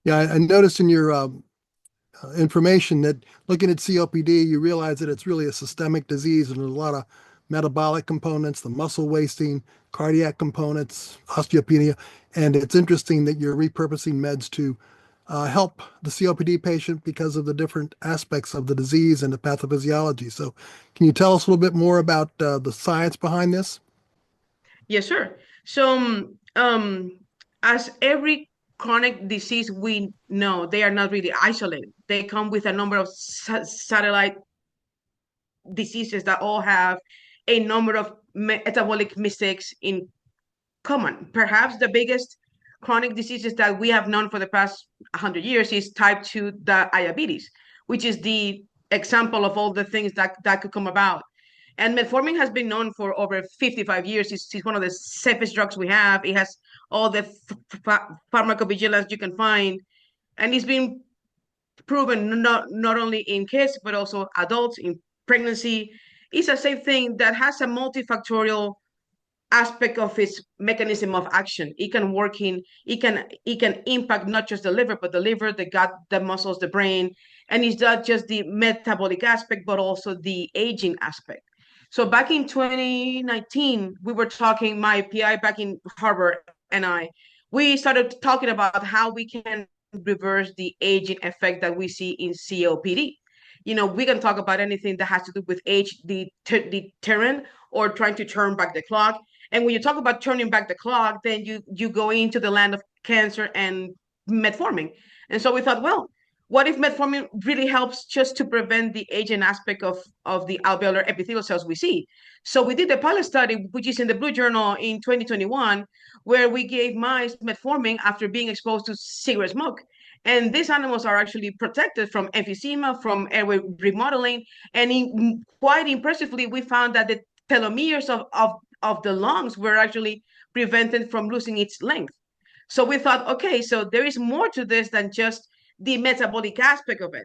Yeah, I noticed in your information that looking at COPD, you realize that it's really a systemic disease and there's a lot of metabolic components, the muscle wasting, cardiac components, osteopenia. And it's interesting that you're repurposing meds to help the COPD patient because of the different aspects of the disease and the pathophysiology. So, can you tell us a little bit more about the science behind this? Yes, sure. So, as every chronic disease we know, they are not really isolated. They come with a number of satellite diseases that all have a number of metabolic mistakes in common. Perhaps the biggest chronic diseases that we have known for the past 100 years is type 2 diabetes, which is the example of all the things that could come about. And metformin has been known for over 55 years. It's one of the safest drugs we have. It has all the pharmacovigilance you can find. And it's been proven not only in kids, but also adults in pregnancy. It's a safe thing that has a multifactorial aspect of its mechanism of action. It can work in, it can impact not just the liver, but the liver, the gut, the muscles, the brain. And it's not just the metabolic aspect, but also the aging aspect. So back in 2019, we were talking, my PI back in Harvard and we started talking about how we can reverse the aging effect that we see in COPD. We can talk about anything that has to do with age, deterrent, or trying to turn back the clock. And when you talk about turning back the clock, then you go into the land of cancer and metformin. And so we thought, well, what if metformin really helps just to prevent the aging aspect of the alveolar epithelial cells we see? So we did a pilot study, which is in the Blue Journal in 2021, where we gave mice metformin after being exposed to cigarette smoke. And these animals are actually protected from emphysema, from airway remodeling. And quite impressively, we found that the telomeres of the lungs were actually prevented from losing its length. So we thought, okay, so there is more to this than just the metabolic aspect of it.